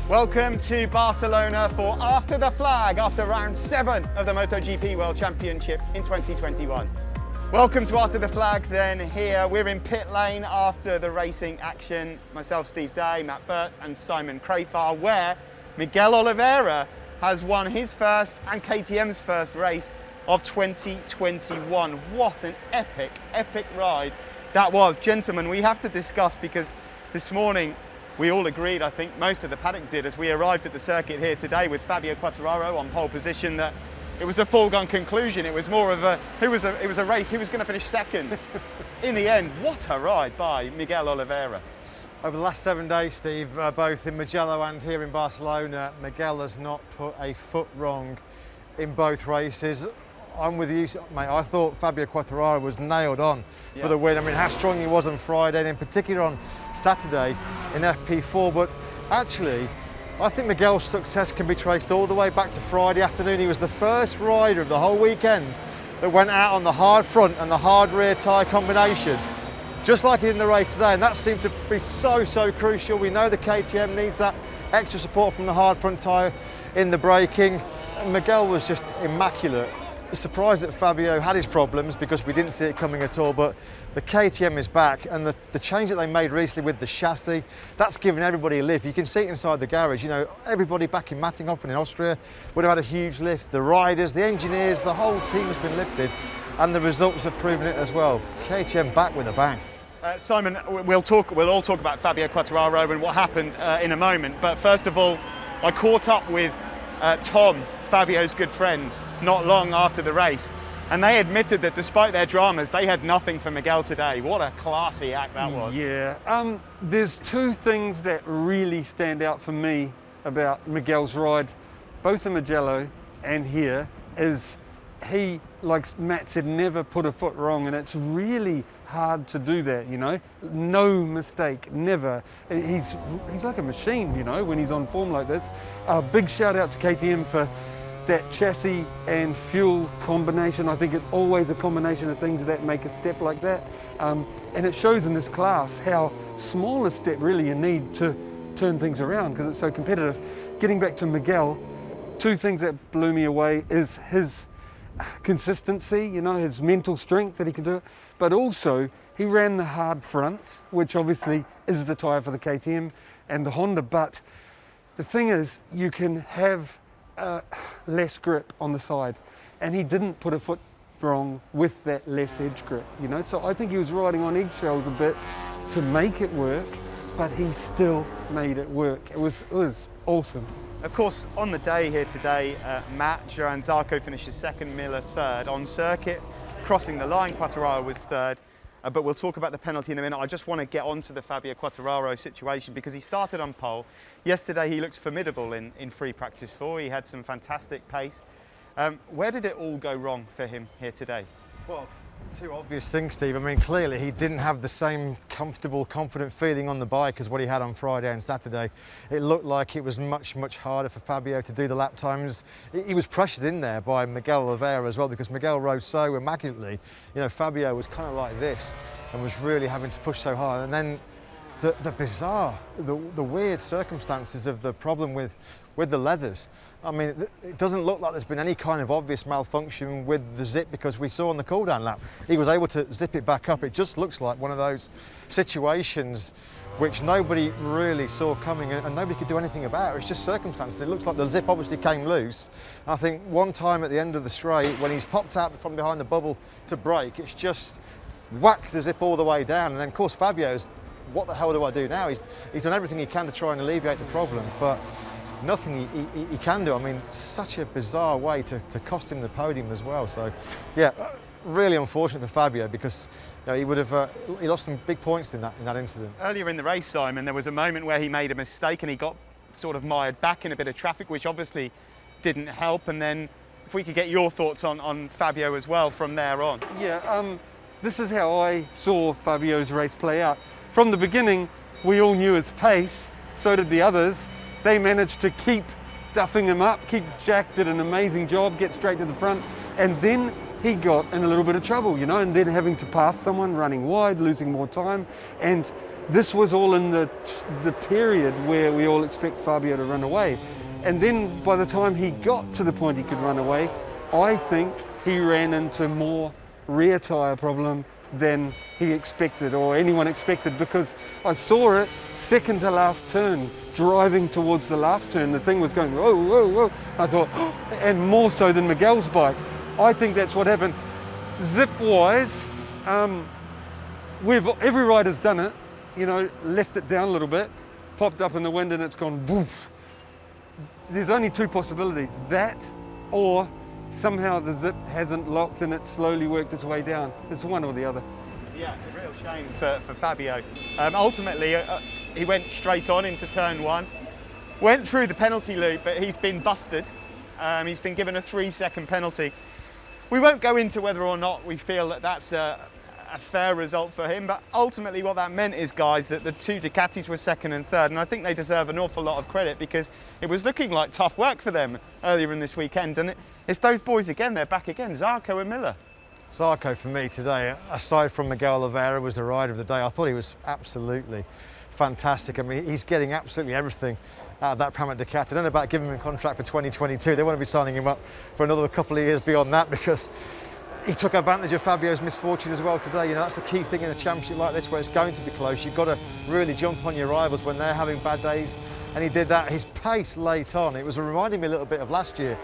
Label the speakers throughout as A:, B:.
A: Welcome to Barcelona for After the Flag, after round 7 of the MotoGP World Championship in 2021. Welcome to After the Flag then here. We're in pit lane after the racing action. Myself, Steve Day, Matt Birt and Simon Crafar, where Miguel Oliveira has won his first and KTM's first race of 2021. What an epic, epic ride that was. Gentlemen, we have to discuss, because this morning we all agreed, I think most of the paddock did, as we arrived at the circuit here today with Fabio Quartararo on pole position, that it was a foregone conclusion. It was more of a, it was a race, who was going to finish second. In the end, what a ride by Miguel Oliveira.
B: Over the last 7 days, Steve, both in Mugello and here in Barcelona, Miguel has not put a foot wrong in both races. I'm with you, mate. I thought Fabio Quartararo was nailed on for the win. I mean, how strong he was on Friday, and in particular on Saturday in FP4. But actually, I think Miguel's success can be traced all the way back to Friday afternoon. He was the first rider of the whole weekend that went out on the hard front and the hard rear tyre combination, just like in the race today. And that seemed to be so crucial. We know the KTM needs that extra support from the hard front tyre in the braking. And Miguel was just immaculate. Surprised that Fabio had his problems, because we didn't see it coming at all, but the KTM is back, and the change that they made recently with the chassis, that's given everybody a lift. You can see it inside the garage. You know, everybody back in Mattinghofen in Austria would have had a huge lift. The riders, the engineers, the whole team has been lifted, and the results have proven it as well. KTM back with a bang.
A: Simon, we'll all talk about Fabio Quartararo and what happened in a moment, but first of all, I caught up with Tom, Fabio's good friend, not long after the race, and they admitted that despite their dramas, they had nothing for Miguel today. What a classy act that was.
C: Yeah, there's two things that really stand out for me about Miguel's ride, both in Mugello and here, is he, like Matt said, never put a foot wrong, and it's really hard to do that, you know. No mistake, never. He's like a machine, you know, when he's on form like this. Big shout out to KTM for that chassis and fuel combination. I think it's always a combination of things that make a step like that. And it shows in this class how small a step really you need to turn things around, because it's so competitive. Getting back to Miguel, two things that blew me away is his consistency, you know, his mental strength that he can do it, but also he ran the hard front, which obviously is the tyre for the KTM and the Honda, but the thing is, you can have less grip on the side, and he didn't put a foot wrong with that less edge grip, you know. So I think he was riding on eggshells a bit to make it work, but he still made it work. It was awesome.
A: Of course, on the day here today, Matt, Johan Zarco finishes second, Miller third. On circuit, crossing the line, Quartararo was third. But we'll talk about the penalty in a minute. I just want to get onto the Fabio Quartararo situation, because he started on pole. Yesterday he looked formidable in free practice 4. He had some fantastic pace. Where did it all go wrong for him here today?
B: Well, two obvious things, Steve. I mean, clearly he didn't have the same comfortable, confident feeling on the bike as what he had on Friday and Saturday. It looked like it was much harder for Fabio to do the lap times. He was pressured in there by Miguel Oliveira as well, because Miguel rode so immaculately. You know, Fabio was kind of like this and was really having to push so hard. And then the bizarre, the weird circumstances of the problem with the leathers. I mean, it doesn't look like there's been any kind of obvious malfunction with the zip, because we saw on the cool-down lap, he was able to zip it back up. It just looks like one of those situations which nobody really saw coming and nobody could do anything about. It's just circumstances. It looks like the zip obviously came loose. I think one time at the end of the straight, when he's popped out from behind the bubble to brake, it's just whacked the zip all the way down. And then, of course, Fabio's, what the hell do I do now? He's done everything he can to try and alleviate the problem, but nothing he can do. I mean, such a bizarre way to cost him the podium as well. So, yeah, really unfortunate for Fabio, because you know, he would have he lost some big points in that incident.
A: Earlier in the race, Simon, there was a moment where he made a mistake and he got sort of mired back in a bit of traffic, which obviously didn't help. And then, if we could get your thoughts on Fabio as well from there on.
C: Yeah, this is how I saw Fabio's race play out. From the beginning, we all knew his pace, so did the others. They managed to keep duffing him up. Jack did an amazing job, get straight to the front, and then he got in a little bit of trouble, you know, and then having to pass someone, running wide, losing more time. And this was all in the period where we all expect Fabio to run away. And then by the time he got to the point he could run away, I think he ran into more rear tyre problem than he expected or anyone expected, because I saw it second to last turn, driving towards the last turn. The thing was going, whoa, whoa, whoa. I thought, oh, and more so than Miguel's bike. I think that's what happened. Zip-wise, every rider's done it, you know, left it down a little bit, popped up in the wind and it's gone boof. There's only two possibilities, that or somehow the zip hasn't locked and it's slowly worked its way down. It's one or the other.
A: Yeah, a real shame for Fabio. Ultimately, he went straight on into turn one, went through the penalty loop, but he's been busted. He's been given a 3-second penalty. We won't go into whether or not we feel that that's a fair result for him, but ultimately what that meant is, guys, that the two Ducatis were second and third, and I think they deserve an awful lot of credit because it was looking like tough work for them earlier in this weekend, and it's those boys again, they're back again, Zarco and Miller.
B: Zarco for me today, aside from Miguel Oliveira, was the rider of the day. I thought he was absolutely fantastic. I mean, he's getting absolutely everything out of that Pramac Ducati. I don't know about giving him a contract for 2022. They want to be signing him up for another couple of years beyond that, because he took advantage of Fabio's misfortune as well today. You know, that's the key thing in a championship like this where it's going to be close. You've got to really jump on your rivals when they're having bad days, and he did that. His pace late on, it was reminding me a little bit of last year.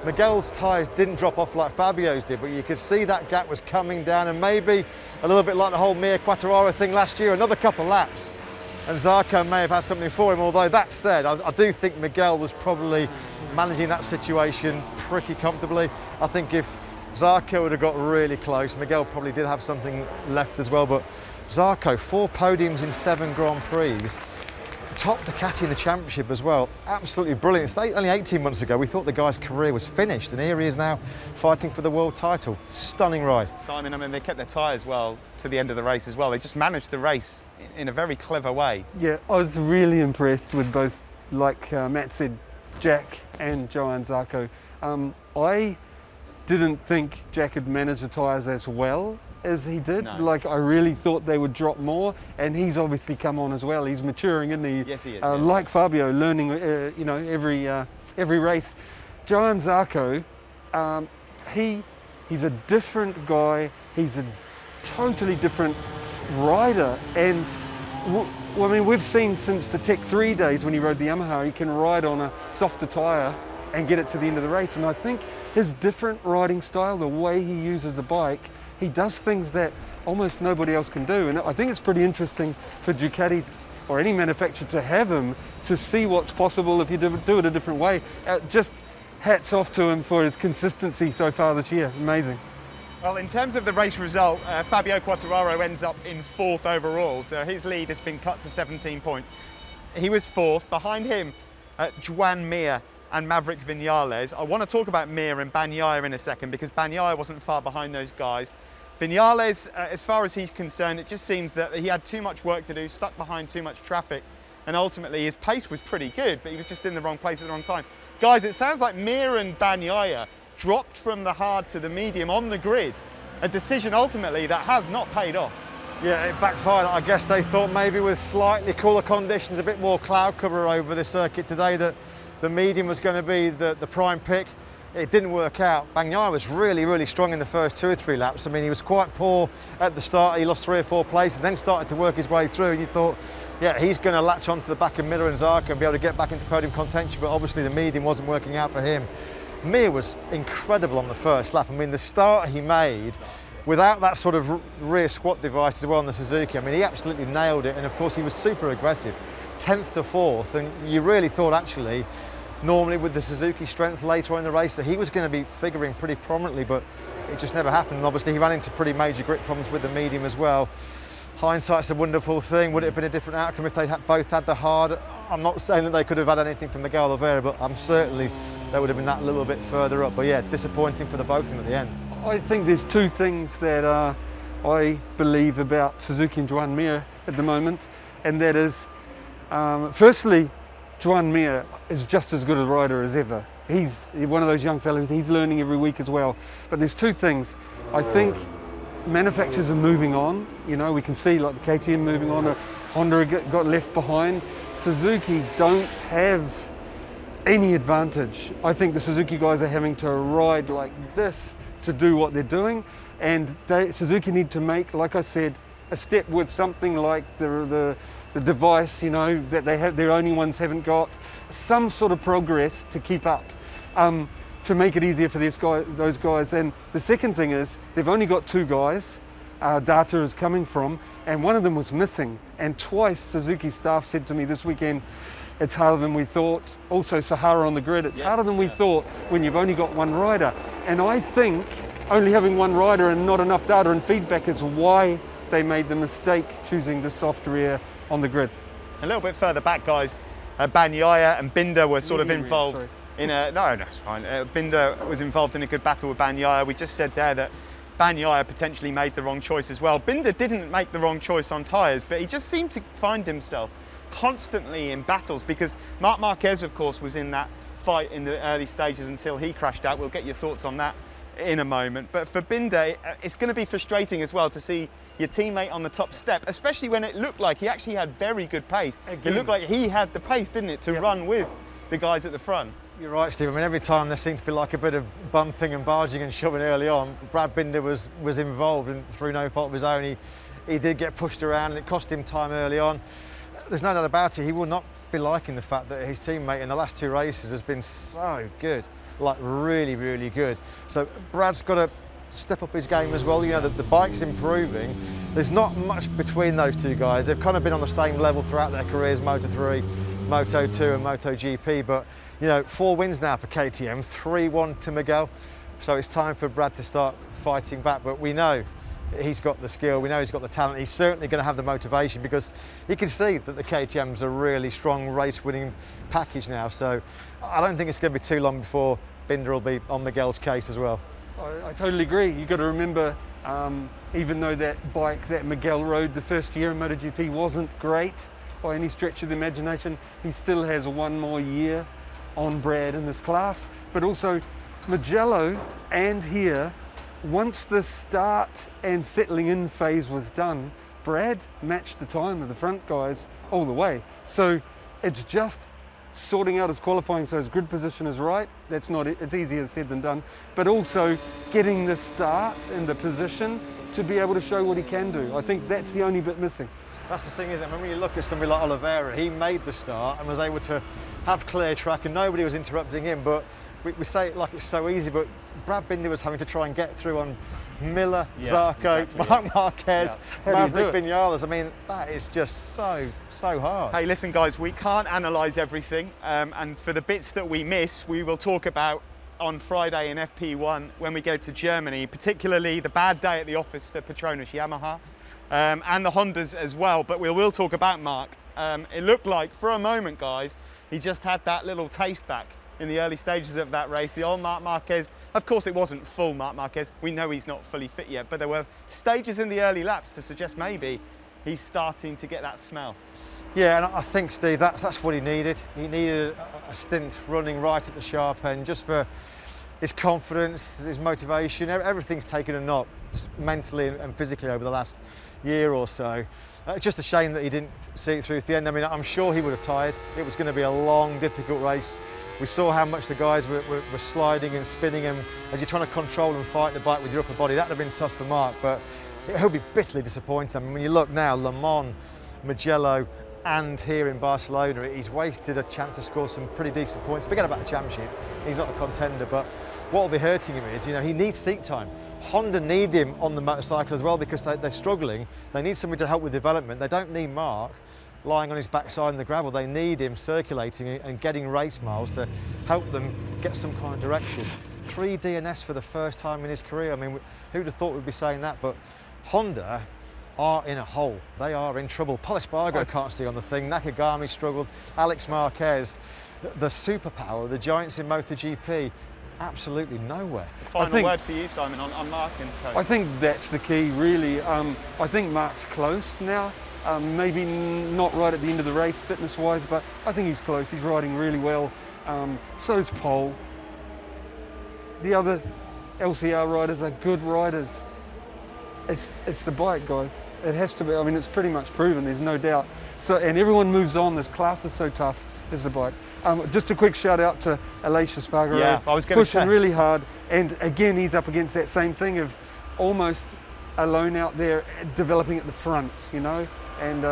B: Miguel's tyres didn't drop off like Fabio's did, but you could see that gap was coming down, and maybe a little bit like the whole Marc Quartararo thing last year, another couple laps, and Zarco may have had something for him. Although that said, I do think Miguel was probably managing that situation pretty comfortably. I think if Zarco would have got really close, Miguel probably did have something left as well, but Zarco, 4 podiums in 7 Grand Prix, top Ducati in the championship as well, absolutely brilliant. It's only 18 months ago we thought the guy's career was finished, and here he is now fighting for the world title. Stunning ride.
A: Simon, I mean, they kept their tyres well to the end of the race as well. They just managed the race in a very clever way.
C: Yeah, I was really impressed with both, like Matt said, Jack and Johann Zarco. I didn't think Jack had managed the tyres as well as he did. No. Like, I really thought they would drop more, and he's obviously come on as well. He's maturing, isn't he?
A: Yes, he is.
C: Yeah. Like Fabio, learning, you know, every race. Johann Zarco, he's a different guy. He's a totally different rider, and well, I mean, we've seen since the Tech 3 days when he rode the Yamaha, he can ride on a softer tyre and get it to the end of the race. And I think his different riding style, the way he uses the bike, he does things that almost nobody else can do. And I think it's pretty interesting for Ducati or any manufacturer to have him, to see what's possible if you do it a different way. Just hats off to him for his consistency so far this year. Amazing.
A: Well, in terms of the race result, Fabio Quartararo ends up in 4th overall, so his lead has been cut to 17 points. He was 4th. Behind him, Joan Mir and Maverick Vinales. I want to talk about Mir and Bagnaia in a second, because Bagnaia wasn't far behind those guys. Vinales, as far as he's concerned, it just seems that he had too much work to do, stuck behind too much traffic, and ultimately his pace was pretty good, but he was just in the wrong place at the wrong time. Guys, it sounds like Mir and Bagnaia dropped from the hard to the medium on the grid, a decision ultimately that has not paid off.
B: Yeah, it backfired. I guess they thought maybe with slightly cooler conditions, a bit more cloud cover over the circuit today, that the medium was going to be the prime pick. It didn't work out. Bagnaia was really, really strong in the first 2 or 3 laps. I mean, he was quite poor at the start. He lost 3 or 4 places and then started to work his way through. And you thought, yeah, he's going to latch onto the back of Miller and Zarco and be able to get back into podium contention. But obviously the medium wasn't working out for him. Mir was incredible on the first lap. I mean, the start he made, without that sort of rear squat device as well on the Suzuki, I mean, he absolutely nailed it. And of course, he was super aggressive, 10th to 4th. And you really thought, actually, normally with the Suzuki strength later on in the race, that he was going to be figuring pretty prominently, but it just never happened. And obviously he ran into pretty major grip problems with the medium as well. Hindsight's a wonderful thing. Would it have been a different outcome if they both had the hard? I'm not saying that they could have had anything from Miguel Oliveira, but I'm certainly they would have been that little bit further up. But yeah, disappointing for the both of them at the end.
C: I think there's 2 things that I believe about Suzuki and Joan Mir at the moment, and that is, firstly, Joan Mir is just as good a rider as ever. He's one of those young fellows, he's learning every week as well. But there's 2 things. I think manufacturers are moving on. You know, we can see like the KTM moving on. Honda got left behind. Suzuki don't have any advantage. I think the Suzuki guys are having to ride like this to do what they're doing, and Suzuki need to make, like I said, a step with something like the device, you know, that they have, their only ones haven't got, some sort of progress to keep up, to make it easier for those guys. And the second thing is, they've only got 2 guys, data is coming from, and one of them was missing. And twice Suzuki staff said to me this weekend, it's harder than we thought. Also Sahara on the grid, it's harder than we thought when you've only got 1 rider. And I think only having 1 rider and not enough data and feedback is why they made the mistake choosing the soft rear on the grid.
A: A little bit further back, guys, Bagnaia and Binder were sort of involved in a... No, that's fine. Binder was involved in a good battle with Bagnaia. We just said there that Bagnaia potentially made the wrong choice as well. Binder didn't make the wrong choice on tyres, but he just seemed to find himself constantly in battles, because Marc Marquez, of course, was in that fight in the early stages until he crashed out. We'll get your thoughts on that in a moment. But for Binder, it's going to be frustrating as well to see your teammate on the top step, especially when it looked like he actually had very good pace. It looked like he had the pace, didn't it, to run with the guys at the front.
B: You're right, Steve. I mean, every time there seemed to be like a bit of bumping and barging and shoving early on, Brad Binder was involved, and through no fault of his own, he did get pushed around, and it cost him time early on. There's no doubt about it, he will not be liking the fact that his teammate in the last 2 races has been so good, like really, really good. So Brad's got to step up his game as well. You know, that the bike's improving. There's not much between those 2 guys. They've kind of been on the same level throughout their careers, Moto3, Moto2 and MotoGP, but you know, 4 wins now for KTM, 3-1 to Miguel. So it's time for Brad to start fighting back, but we know he's got the skill, we know he's got the talent, he's certainly going to have the motivation, because he can see that the KTM's a really strong race-winning package now, so I don't think it's going to be too long before Binder will be on Miguel's case as well.
C: I totally agree. You've got to remember, even though that bike that Miguel rode the first year in MotoGP wasn't great by any stretch of the imagination, he still has 1 more year on Brad in this class. But also Mugello and here, once the start and settling in phase was done, Brad matched the time of the front guys all the way. So it's just sorting out his qualifying so his grid position is right. That's not, it's easier said than done, but also getting the start and the position to be able to show what he can do. I think that's the only bit missing.
B: That's the thing, isn't it? When you look at somebody like Oliveira, he made the start and was able to have clear track and nobody was interrupting him, but we say it like it's so easy, but Brad Binder was having to try and get through on Miller, Zarco, Marc Marquez, Maverick Vinales. I mean, that is just so hard.
A: Hey, listen, guys, we can't analyse everything, and for the bits that we miss, we will talk about on Friday in FP1 when we go to Germany, particularly the bad day at the office for Petronas Yamaha, and the Hondas as well. But we will talk about Marc. It looked like, for a moment, guys, he just had that little taste back in the early stages of that race. The old Marc Marquez, of course it wasn't full Marc Marquez, we know he's not fully fit yet, but there were stages in the early laps to suggest maybe he's starting to get that smell.
B: Yeah, and I think, Steve, that's what he needed. He needed a stint running right at the sharp end, just for his confidence, his motivation. Everything's taken a knock mentally and physically over the last year or so. It's just a shame that he didn't see it through to the end. I mean, I'm sure he would have tired. It was going to be a long, difficult race. We saw how much the guys were sliding and spinning, and as you're trying to control and fight the bike with your upper body, that would have been tough for Marc, but he'll be bitterly disappointed. I mean, when you look now, Le Mans, Mugello, and here in Barcelona, he's wasted a chance to score some pretty decent points. Forget about the championship, he's not a contender, but what will be hurting him is, you know, he needs seat time. Honda need him on the motorcycle as well, because they're struggling. They need somebody to help with development. They don't need Marc lying on his backside in the gravel. They need him circulating and getting race miles to help them get some kind of direction. 3 DNS for the first time in his career. I mean, who'd have thought we'd be saying that? But Honda are in a hole. They are in trouble. Pol Espargaro can't stay on the thing. Nakagami struggled. Alex Marquez, the superpower, the giants in MotoGP, absolutely nowhere.
A: Final word for you, Simon, on Marc and co.
C: I think that's the key, really. I think Marc's close now. Maybe not right at the end of the race, fitness-wise, but I think he's close. He's riding really well. So's Pol. The other LCR riders are good riders. It's the bike, guys. It has to be. I mean, it's pretty much proven. There's no doubt. So, and everyone moves on. This class is so tough. Is the bike. Just a quick shout out to Aleix Espargaro.
A: Yeah, I was going to say.
C: Pushing really hard, and again he's up against that same thing of almost alone out there, developing at the front, you know. And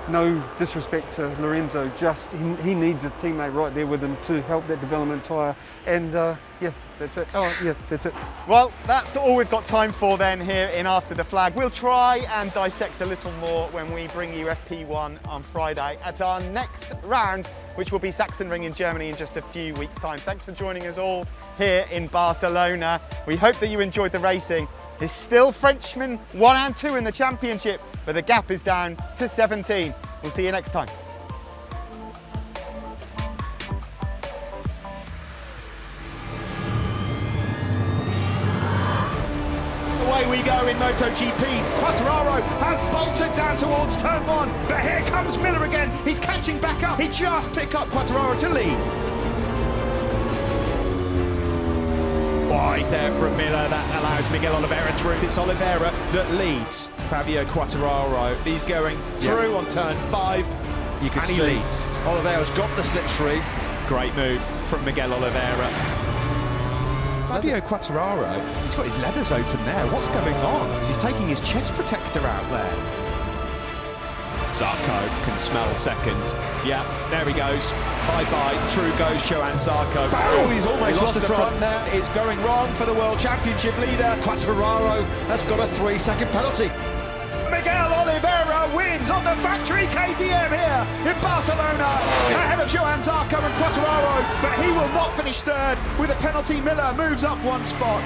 C: no disrespect to Lorenzo, just he needs a teammate right there with him to help that development tyre. And yeah, that's it. Oh yeah, that's it.
A: Well, that's all we've got time for then here in After the Flag. We'll try and dissect a little more when we bring you FP1 on Friday at our next round, which will be Sachsenring in Germany in just a few weeks' time. Thanks for joining us all here in Barcelona. We hope that you enjoyed the racing. There's still Frenchmen 1 and 2 in the championship, but the gap is down to 17. We'll see you next time.
D: Away we go in MotoGP. Quartararo has bolted down towards turn 1, but here comes Miller again. He's catching back up. He just picked up Quartararo to lead. Wide there from Miller, that allows Miguel Oliveira through. It's Oliveira that leads Fabio Quartararo. He's going through on turn 5. You can see he leads.
B: Oliveira's got the slipstream.
D: Great move from Miguel Oliveira. Fabio Quartararo, he's got his leathers open there. What's going on? He's taking his chest protector out there. Zarco can smell second. Yeah, there he goes. Bye-bye. Through goes Johan Zarco. Oh, he's almost lost the front there. It's going wrong for the World Championship leader.
B: Quartararo has got a 3-second penalty.
D: Miguel Oliveira wins on the factory KTM here in Barcelona. Ahead of Johan Zarco and Quartararo, but he will not finish third with a penalty. Miller moves up 1 spot.